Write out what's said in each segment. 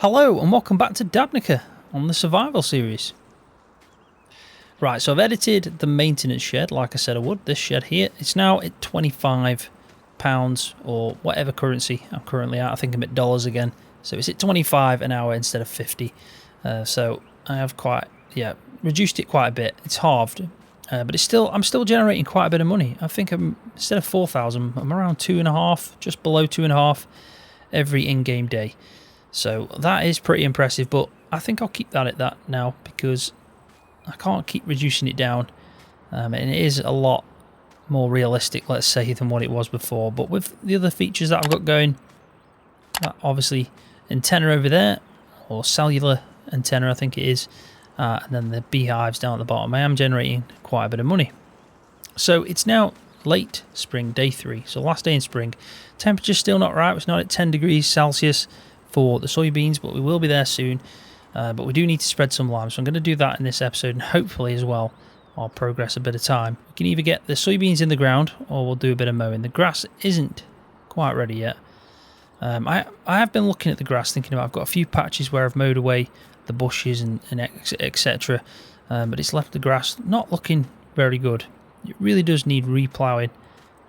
Hello and welcome back to Dabnica on the Survival series. Right, so I've edited the maintenance shed like I said I would. This shed here, it's now at £25 or whatever currency I'm currently at. I think I'm at dollars again. So it's at 25 an hour instead of 50. So I have reduced it quite a bit. It's halved, but I'm still generating quite a bit of money. I think instead of 4,000, I'm around 2.5, just below 2.5 every in-game day. So that is pretty impressive, but I think I'll keep that at that now because I can't keep reducing it down. And it is a lot more realistic, let's say, than what it was before. But with the other features that I've got going, obviously antenna over there, or cellular antenna I think it is, and then the beehives down at the bottom, I am generating quite a bit of money. So it's now late spring, day 3, so last day in spring. Temperature's still not right, it's not at 10 degrees Celsius for the soybeans, but we will be there soon. But we do need to spread some lime, so I'm going to do that in this episode, and hopefully as well I'll progress a bit of time. We can either get the soybeans in the ground or we'll do a bit of mowing. The grass isn't quite ready yet. I have been looking at the grass, thinking about, I've got a few patches where I've mowed away the bushes and etc. But it's left the grass not looking very good. It really does need reploughing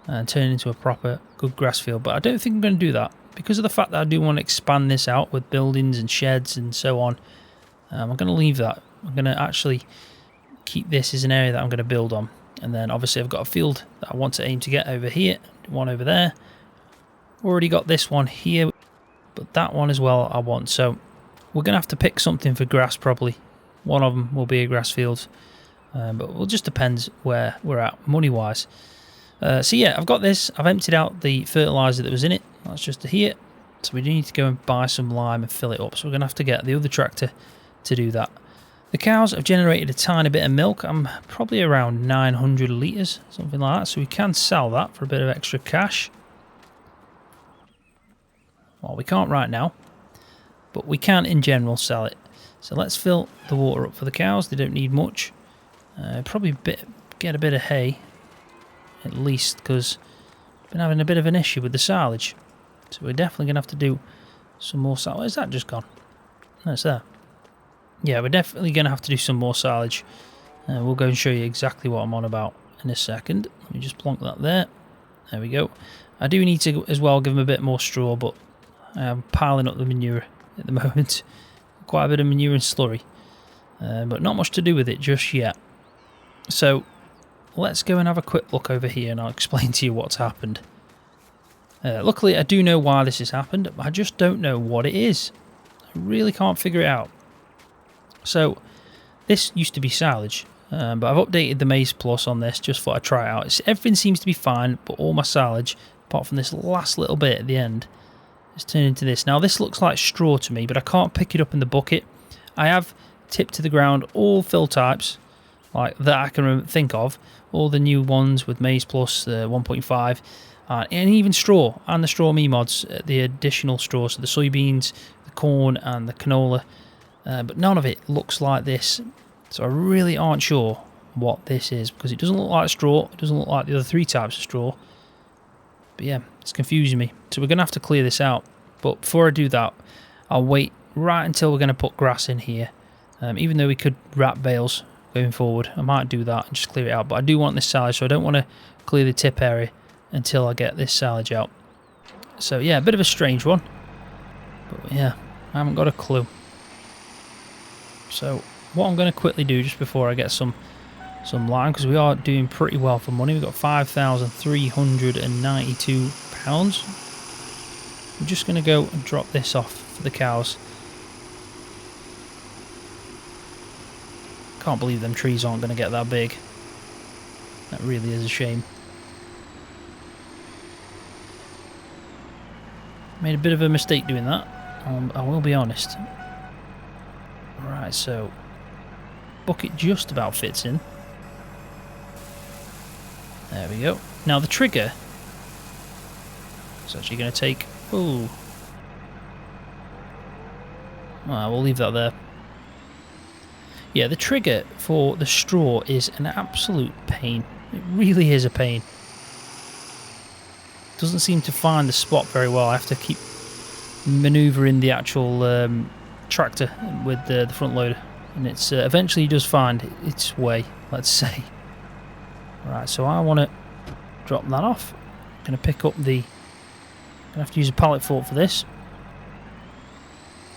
and turn into a proper good grass field, but I don't think I'm going to do that because of the fact that I do want to expand this out with buildings and sheds and so on. I'm going to leave that. I'm going to actually keep this as an area that I'm going to build on, and then obviously I've got a field that I want to aim to get over here, one over there. Already got this one here, but that one as well I want. So we're going to have to pick something for grass probably. One of them will be a grass field, but it just depends where we're at money wise. So yeah, I've got this. I've emptied out the fertilizer that was in it. That's just here. So we do need to go and buy some lime and fill it up. So we're going to have to get the other tractor to do that. The cows have generated a tiny bit of milk. I'm probably around 900 litres, something like that. So we can sell that for a bit of extra cash. Well, we can't right now, but we can in general sell it. So let's fill the water up for the cows. They don't need much. Probably get a bit of hay, at least, because I've been having a bit of an issue with the silage. So we're definitely going to have to do some more silage. Where's that just gone? No, it's there. Yeah, we're definitely going to have to do some more silage. We'll go and show you exactly what I'm on about in a second. Let me just plonk that there. There we go. I do need to as well give them a bit more straw, but I'm piling up the manure at the moment. Quite a bit of manure and slurry. But not much to do with it just yet. So let's go and have a quick look over here and I'll explain to you what's happened. Luckily I do know why this has happened, but I just don't know what it is. I really can't figure it out. So this used to be silage, but I've updated the Maize Plus on this just thought I'd try it out. Everything seems to be fine, but all my silage, apart from this last little bit at the end, has turned into this. Now this looks like straw to me, but I can't pick it up in the bucket. I have tipped to the ground all fill types like that I can think of, all the new ones with Maize Plus 1.5, and even straw, and the straw me mods, the additional straw, so the soybeans, the corn and the canola, but none of it looks like this. So I really aren't sure what this is, because it doesn't look like straw, it doesn't look like the other 3 types of straw. But yeah, it's confusing me. So we're going to have to clear this out. But before I do that, I'll wait right until we're going to put grass in here. Even though we could wrap bales going forward, I might do that and just clear it out. But I do want this silage, so I don't want to clear the tip area until I get this silage out. So yeah, a bit of a strange one. But yeah, I haven't got a clue. So what I'm going to quickly do just before I get some lime, because we are doing pretty well for money. We've got £5,392. I'm just going to go and drop this off for the cows. Can't believe them trees aren't going to get that big. That really is a shame. Made a bit of a mistake doing that. I will be honest. Right, so bucket just about fits in. There we go. Now the trigger is actually going to take... Oh. Well, we'll leave that there. Yeah, the trigger for the straw is an absolute pain. It really is a pain. Doesn't seem to find the spot very well. I have to keep manoeuvring the actual tractor with the front loader, and it's eventually does find its way, let's say. Right, so I want to drop that off. I'm going to pick up the... Gonna have to use a pallet fork for this.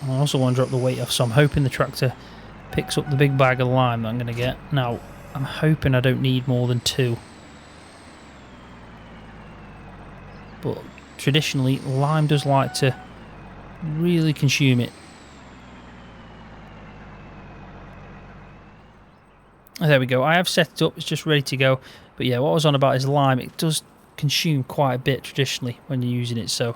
I also want to drop the weight off, so I'm hoping the tractor picks up the big bag of lime that I'm going to get. Now, I'm hoping I don't need more than 2. But traditionally, lime does like to really consume it. There we go. I have set it up. It's just ready to go. But yeah, what I was on about is lime. It does consume quite a bit traditionally when you're using it, so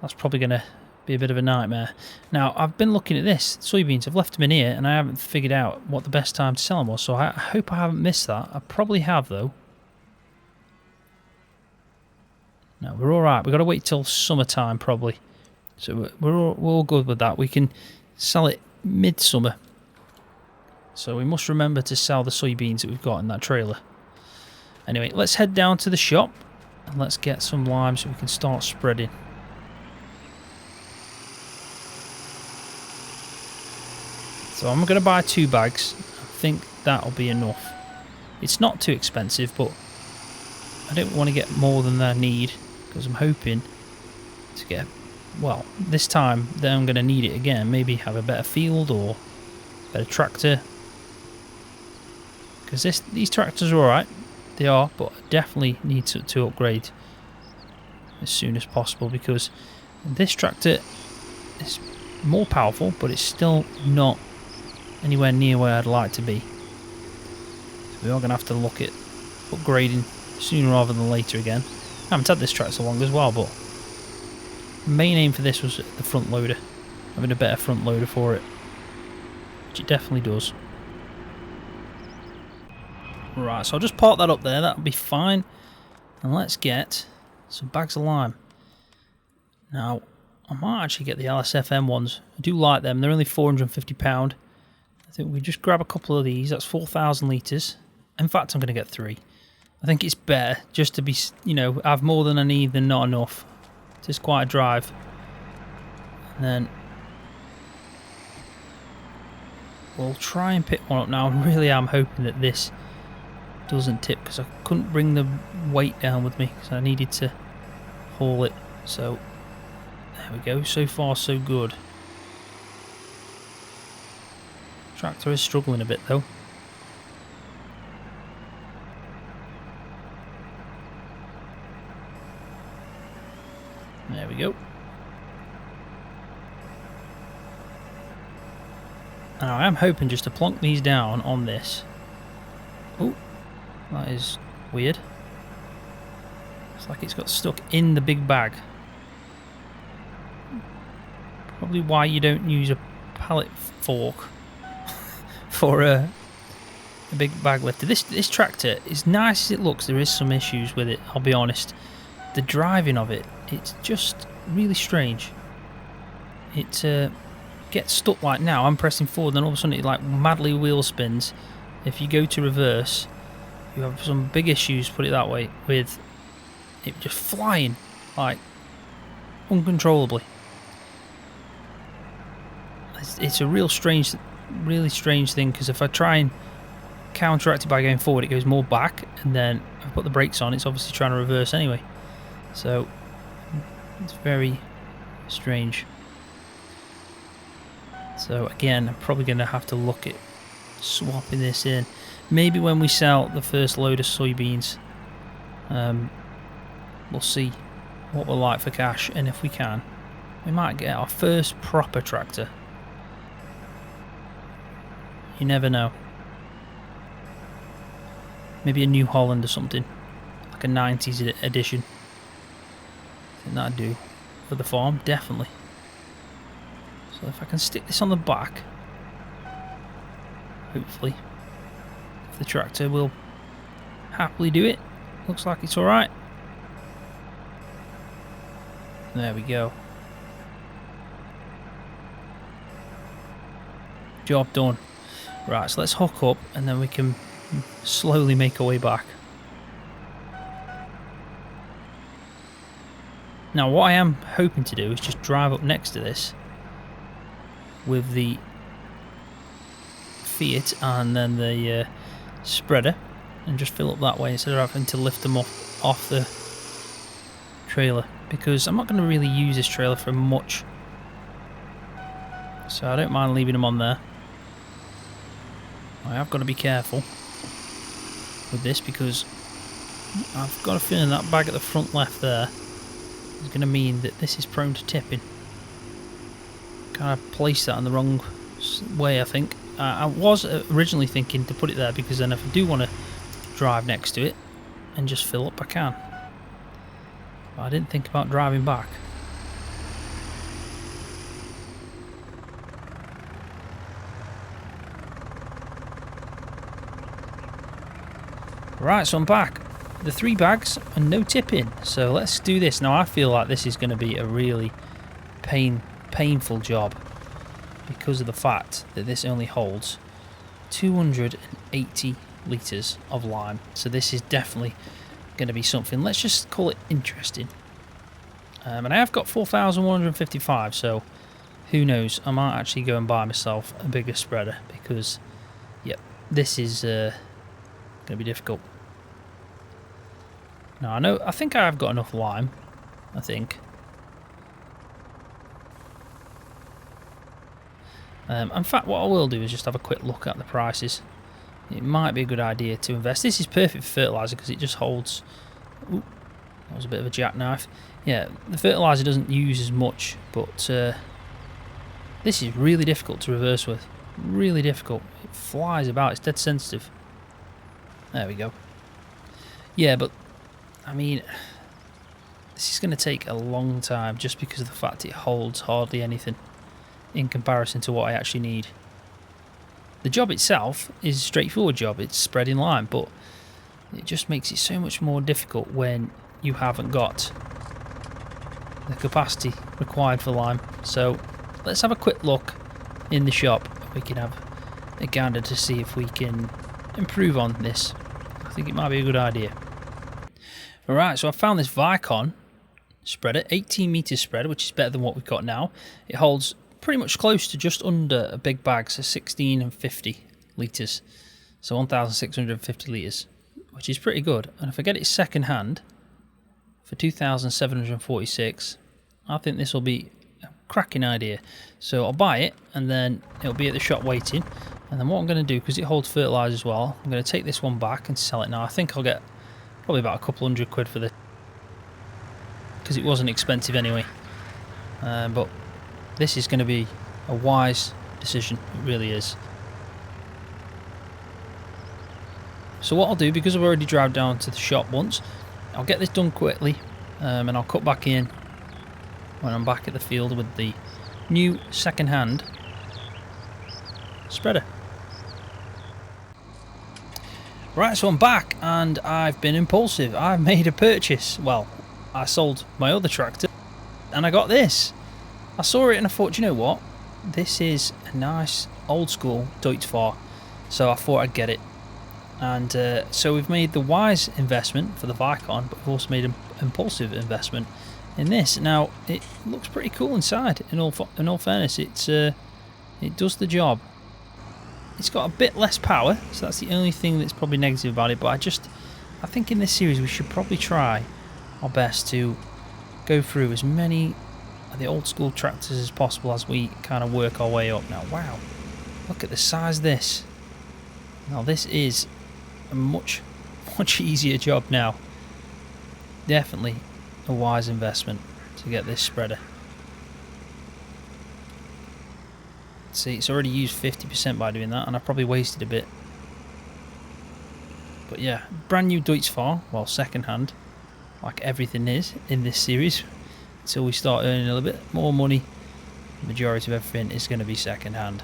that's probably going to be a bit of a nightmare. Now, I've been looking at this. Soybeans, I've left them in here, and I haven't figured out what the best time to sell them was, so I hope I haven't missed that. I probably have, though. No, we're alright. We've got to wait till summertime, probably. So we're all good with that. We can sell it midsummer. So we must remember to sell the soybeans that we've got in that trailer. Anyway, let's head down to the shop and let's get some lime so we can start spreading. So I'm going to buy 2 bags. I think that'll be enough. It's not too expensive, but I don't want to get more than I need because I'm hoping to get, well, this time then I'm going to need it again. Maybe have a better field or better tractor. Because these tractors are alright. They are, but I definitely need to upgrade as soon as possible because this tractor is more powerful, but it's still not anywhere near where I'd like to be. So we are going to have to look at upgrading sooner rather than later again. I haven't had this tractor long as well, but the main aim for this was the front loader. Having a better front loader for it, which it definitely does. Right, so I'll just park that up there, that'll be fine. And let's get some bags of lime. Now, I might actually get the LSFM ones. I do like them, they're only £450. I think we just grab a couple of these, that's 4,000 litres. In fact, I'm going to get 3. I think it's better just to be, you know, have more than I need than not enough. It's just quite a drive. And then we'll try and pick one up now. I really am hoping that this doesn't tip because I couldn't bring the weight down with me because I needed to haul it. So there we go. So far so good. Tractor is struggling a bit though. There we go. Now I am hoping just to plonk these down on this. Oh, that is weird. It's like it's got stuck in the big bag. Probably why you don't use a pallet fork for a big bag lifter. This tractor, as nice as it looks, there is some issues with it, I'll be honest. The driving of it, it's just really strange. It gets stuck like now. I'm pressing forward, then all of a sudden it like madly wheel spins. If you go to reverse, you have some big issues, put it that way, with it just flying like uncontrollably. It's a really strange thing because if I try and counteract it by going forward, it goes more back, and then if I put the brakes on, it's obviously trying to reverse anyway. So it's very strange. So again, I'm probably going to have to look at swapping this in. Maybe when we sell the first load of soybeans, we'll see what we're like for cash, and if we can, we might get our first proper tractor. You never know. Maybe a New Holland or something, like a 90s edition. I think that'd do for the farm, definitely. So if I can stick this on the back, hopefully, if the tractor will happily do it. Looks like it's alright. There we go. Job done. Right, so let's hook up and then we can slowly make our way back. Now what I am hoping to do is just drive up next to this, with the VIII and then the spreader, and just fill up that way instead of having to lift them off the trailer, because I'm not going to really use this trailer for much, so I don't mind leaving them on there. I have got to be careful with this because I've got a feeling that bag at the front left there is going to mean that this is prone to tipping. Kind of placed that in the wrong way, I think. I was originally thinking to put it there because then if I do want to drive next to it and just fill up, I can. But I didn't think about driving back. Right, so I'm back. The 3 bags and no tipping. So let's do this. Now I feel like this is going to be a really painful job because of the fact that this only holds 280 litres of lime. So this is definitely going to be something, let's just call it interesting. And I have got 4,155, so who knows, I might actually go and buy myself a bigger spreader because, yep, this is going to be difficult. Now I think I have got enough lime, I think. In fact, what I will do is just have a quick look at the prices. It might be a good idea to invest. This is perfect for fertiliser because it just holds... Ooh, that was a bit of a jackknife. Yeah, the fertiliser doesn't use as much, but this is really difficult to reverse with. Really difficult. It flies about. It's dead sensitive. There we go. Yeah, but, I mean, this is going to take a long time just because of the fact it holds hardly anything in comparison to what I actually need. The job itself is a straightforward job. It's spreading lime, but it just makes it so much more difficult when you haven't got the capacity required for lime. So let's have a quick look in the shop. We can have a gander to see if we can improve on this. I think it might be a good idea. Alright, so I found this VIII spreader, 18 metre spreader, which is better than what we've got now. It holds pretty much close to just under a big bag, so 16 and 50 litres. So 1,650 litres, which is pretty good. And if I get it second hand for 2,746, I think this will be a cracking idea. So I'll buy it and then it'll be at the shop waiting. And then what I'm going to do, because it holds fertiliser as well, I'm going to take this one back and sell it now. I think I'll get probably about a couple £100 for this, because it wasn't expensive anyway. But this is going to be a wise decision, it really is. So what I'll do, because I've already driven down to the shop once, I'll get this done quickly, and I'll cut back in when I'm back at the field with the new second-hand spreader. Right, so I'm back, and I've been impulsive. I've made a purchase. Well, I sold my other tractor, and I got this. I saw it and I thought, you know what? This is a nice old school Deutz-Fahr, so I thought I'd get it. And so we've made the wise investment for the VIII, but we've also made an impulsive investment in this. Now it looks pretty cool inside. In all fairness, it does the job. It's got a bit less power, so that's the only thing that's probably negative about it. But I think in this series we should probably try our best to go through as many the old school tractors as possible as we kind of work our way up. Now wow, look at the size of this. Now this is a much easier job now. Definitely a wise investment to get this spreader. See, it's already used 50% by doing that, and I've probably wasted a bit. But yeah, brand new Deutz-Fahr, well, second hand, like everything is in this series. Until we start earning a little bit more money, the majority of everything is going to be second hand.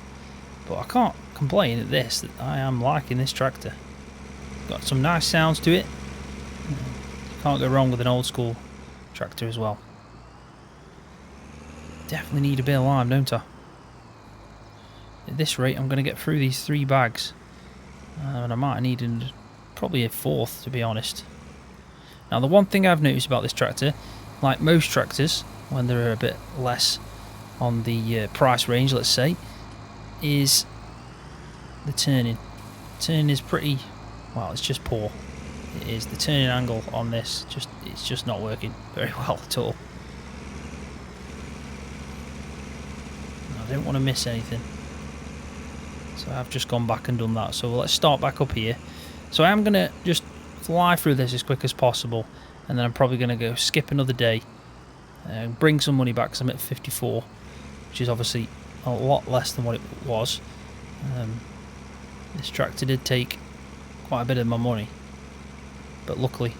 But I can't complain at this, that I am liking this tractor. Got some nice sounds to it. Can't go wrong with an old school tractor as well. Definitely need a bit of lime, don't I? At this rate I'm going to get through these 3 bags. And I might need probably a 4th, to be honest. Now the one thing I've noticed about this tractor, like most tractors, when they're a bit less on the price range, let's say, is the turning. Turning is pretty, well, it's just poor. It is. The turning angle on this, it's just not working very well at all. I don't want to miss anything. So I've just gone back and done that. So let's start back up here. So I am going to just fly through this as quick as possible, and then I'm probably going to go skip another day and bring some money back because I'm at 54, which is obviously a lot less than what it was. This tractor did take quite a bit of my money, but luckily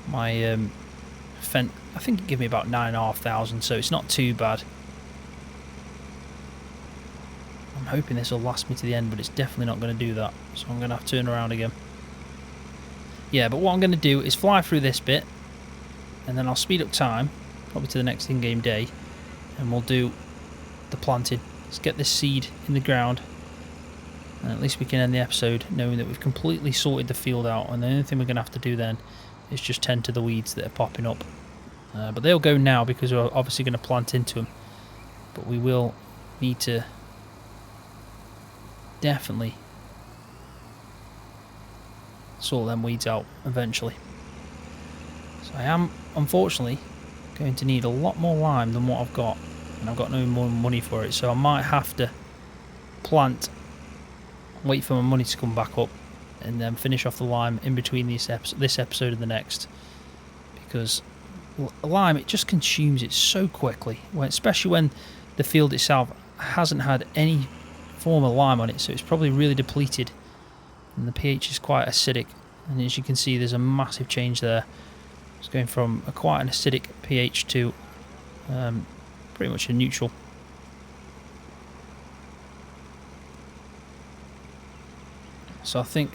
my I think it gave me about 9,500, so it's not too bad. I'm hoping this will last me to the end, but it's definitely not going to do that, so I'm going to have to turn around again. Yeah, but what I'm going to do is fly through this bit, and then I'll speed up time, probably to the next in-game day, and we'll do the planting. Let's get this seed in the ground, and at least we can end the episode knowing that we've completely sorted the field out, and the only thing we're going to have to do then is just tend to the weeds that are popping up. But they'll go now because we're obviously going to plant into them, but we will need to definitely sort them weeds out eventually. So I am unfortunately going to need a lot more lime than what I've got, and I've got no more money for it, so I might have to plant, wait for my money to come back up, and then finish off the lime in between this episode and the next, because lime, it just consumes it so quickly, especially when the field itself hasn't had any form of lime on it, so it's probably really depleted, and the pH is quite acidic, and as you can see there's a massive change there. It's going from quite an acidic pH to pretty much a neutral. So I think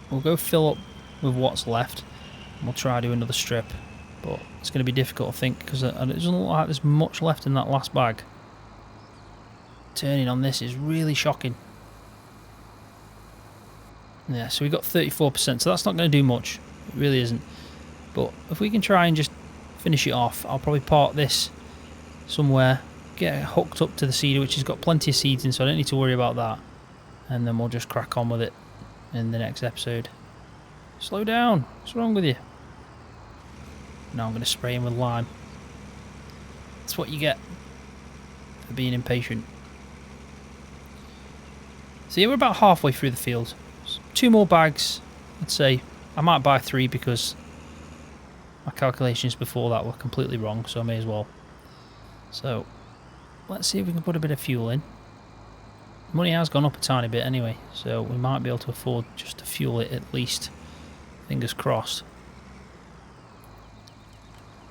we'll go fill up with what's left, and we'll try to do another strip, but it's going to be difficult I think, because it doesn't look like there's much left in that last bag. Turning on this is really shocking. Yeah, so we got 34%, so that's not going to do much. It really isn't. But if we can try and just finish it off, I'll probably park this somewhere, get it hooked up to the seeder, which has got plenty of seeds in, so I don't need to worry about that. And then we'll just crack on with it in the next episode. Slow down. What's wrong with you? Now I'm going to spray him with lime. That's what you get for being impatient. So yeah, we're about halfway through the field. 2 more bags, I'd say. I might buy 3 because my calculations before that were completely wrong, so I may as well. So let's see if we can put a bit of fuel in. Money has gone up a tiny bit anyway, so we might be able to afford just to fuel it at least. Fingers crossed.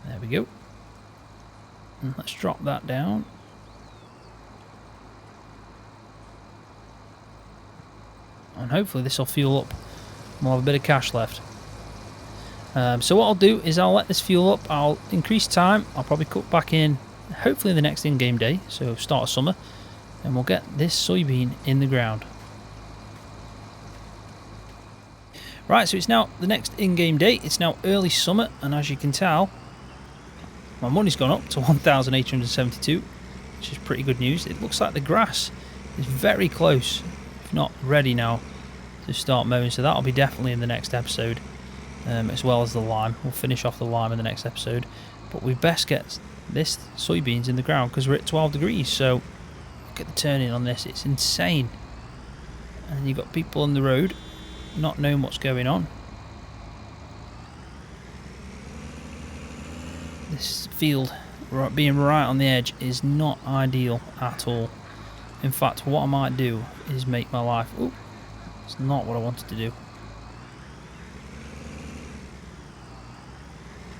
There we go. And let's drop that down. And hopefully this will fuel up and we'll have a bit of cash left. So what I'll do is I'll let this fuel up, I'll increase time, I'll probably cut back in hopefully the next in-game day, so start of summer, and we'll get this soybean in the ground. Right, so it's now the next in-game day, it's now early summer, and as you can tell, my money's gone up to 1,872, which is pretty good news. It looks like the grass is very close, if not ready now, to start mowing, so that'll be definitely in the next episode, as well as the lime. We'll finish off the lime in the next episode, but we best get this soybeans in the ground because we're at 12 degrees, so look at the turning on this, it's insane. And you've got people on the road not knowing what's going on. This field being right on the edge is not ideal at all. In fact, what I might do is make my life... Ooh, it's not what I wanted to do.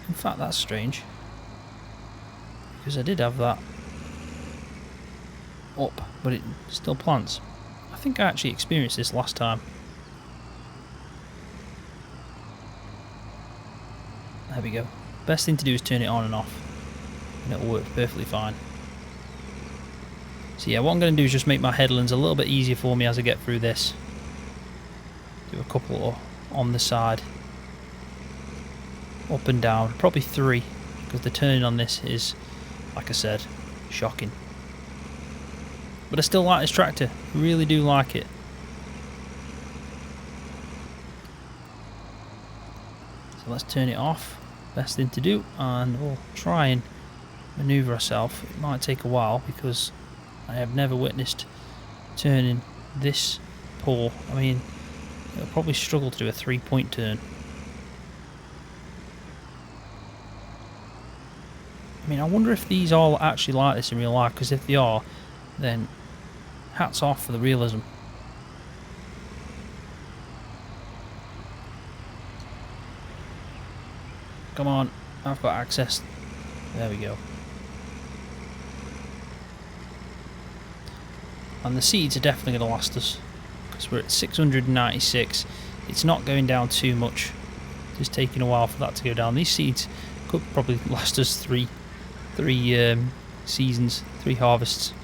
In fact, that's strange, because I did have that up, but it still plants. I think I actually experienced this last time. There we go. Best thing to do is turn it on and off, and it'll work perfectly fine. So yeah, what I'm going to do is just make my headlands a little bit easier for me as I get through this. Do a couple on the side, up and down, probably 3, because the turning on this is, like I said, shocking. But I still like this tractor. Really do like it. So let's turn it off. Best thing to do. And we'll try and maneuver ourselves. It might take a while because I have never witnessed turning this pull. I mean, it'll probably struggle to do a 3-point turn. I mean, I wonder if these all actually like this in real life, because if they are, then hats off for the realism. Come on, I've got access. There we go. And the seeds are definitely going to last us, because we're at 696. It's not going down too much. It's taking a while for that to go down. These seeds could probably last us three seasons, 3 harvests.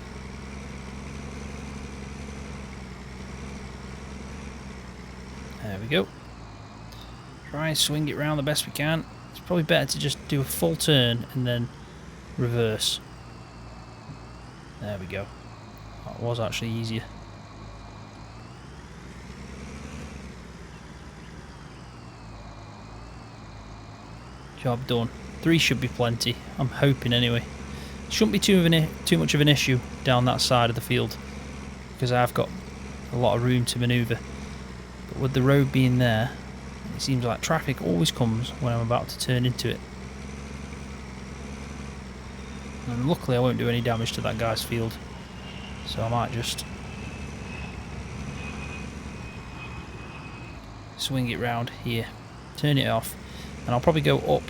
There we go. Try and swing it round the best we can. It's probably better to just do a full turn and then reverse. There we go. That was actually easier. Job done. 3 should be plenty. I'm hoping anyway. Shouldn't be too much of an issue down that side of the field, because I've got a lot of room to manoeuvre. But with the road being there, it seems like traffic always comes when I'm about to turn into it. And luckily I won't do any damage to that guy's field. So I might just swing it round here, turn it off, and I'll probably go up.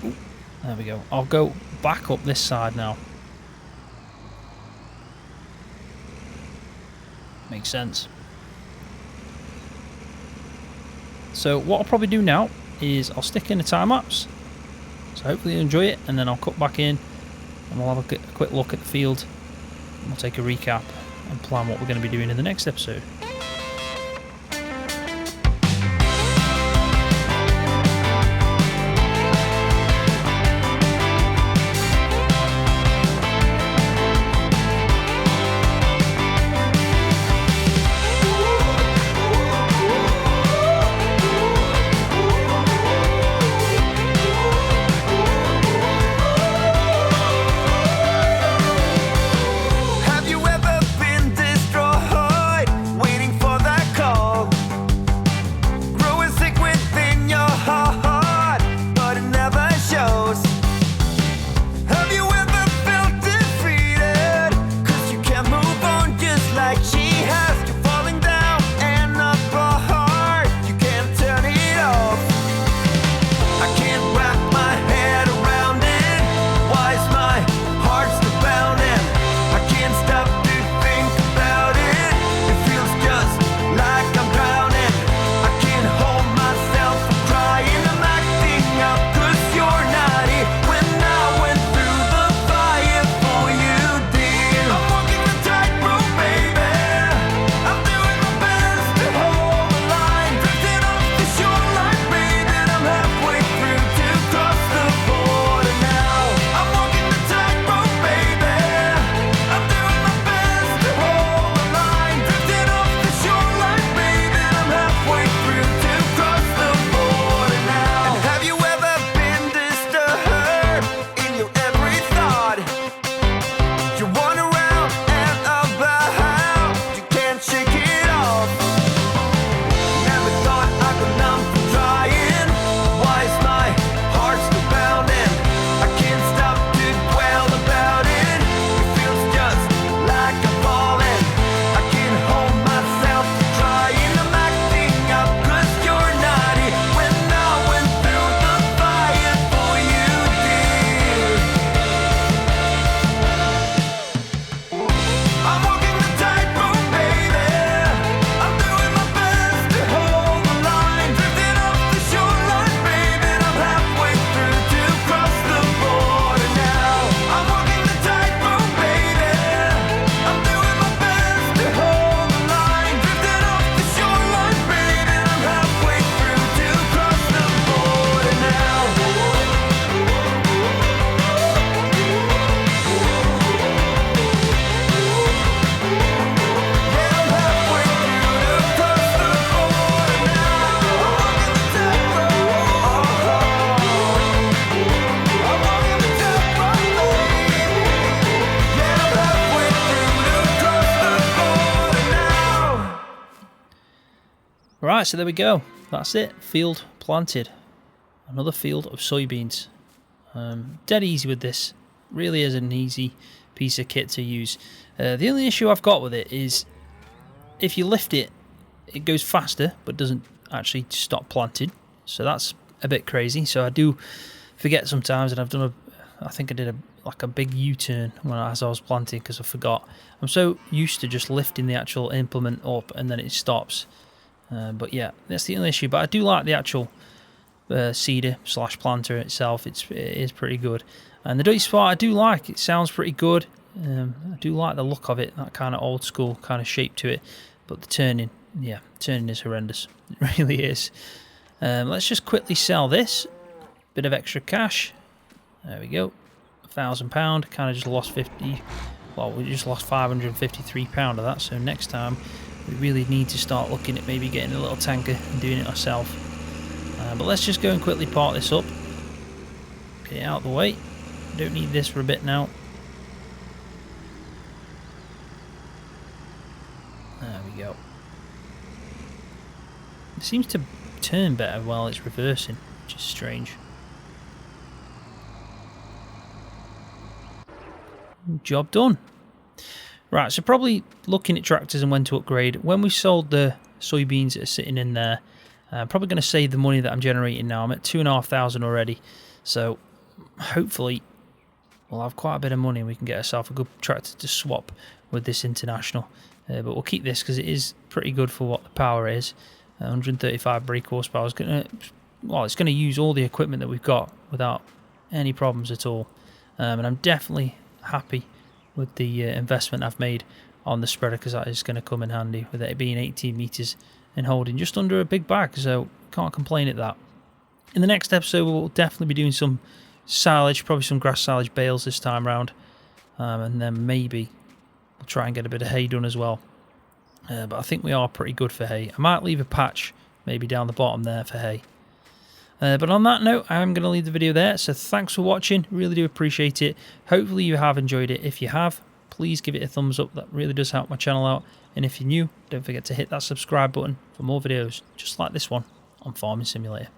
Ooh, there we go. I'll go back up this side now. Makes sense. So what I'll probably do now is I'll stick in a time lapse. So hopefully you enjoy it, and then I'll cut back in and we'll have a quick look at the field. We'll take a recap and plan what we're going to be doing in the next episode. Have you ever been destroyed? Right, so there we go. That's it. Field planted. Another field of soybeans. Dead easy with this. Really is an easy piece of kit to use. The only issue I've got with it is if you lift it, it goes faster but doesn't actually stop planting. So that's a bit crazy. So I do forget sometimes, and I've done I think I did like a big U-turn as I was planting because I forgot. I'm so used to just lifting the actual implement up and then it stops. But yeah, that's the only issue. But I do like the actual seeder / planter itself. It is pretty good. And the dirty spot I do like. It sounds pretty good. I do like the look of it, that kind of old school kind of shape to it. But the turning, yeah, turning is horrendous. It really is. Let's just quickly sell this. Bit of extra cash. There we go. £1,000. Kind of just lost 50. Well, we just lost £553 of that. So next time we really need to start looking at maybe getting a little tanker and doing it ourselves. But let's just go and quickly part this up. Get it out of the way. Don't need this for a bit now. There we go. It seems to turn better while it's reversing, which is strange. Job done. Right, so probably looking at tractors and when to upgrade. When we sold the soybeans that are sitting in there, I'm probably going to save the money that I'm generating now. I'm at 2,500 already, so hopefully we'll have quite a bit of money and we can get ourselves a good tractor to swap with this International. But we'll keep this because it is pretty good for what the power is. 135 brake horsepower. It's going to use all the equipment that we've got without any problems at all. And I'm definitely happy with the investment I've made on the spreader because that is going to come in handy with it being 18 meters and holding just under a big bag, so can't complain at that. In the next episode we'll definitely be doing some silage, probably some grass silage bales this time round, and then maybe we'll try and get a bit of hay done as well. But I think we are pretty good for hay. I might leave a patch maybe down the bottom there for hay. But on that note, I'm going to leave the video there. So thanks for watching. Really do appreciate it. Hopefully you have enjoyed it. If you have, please give it a thumbs up. That really does help my channel out. And if you're new, don't forget to hit that subscribe button for more videos just like this one on Farming Simulator.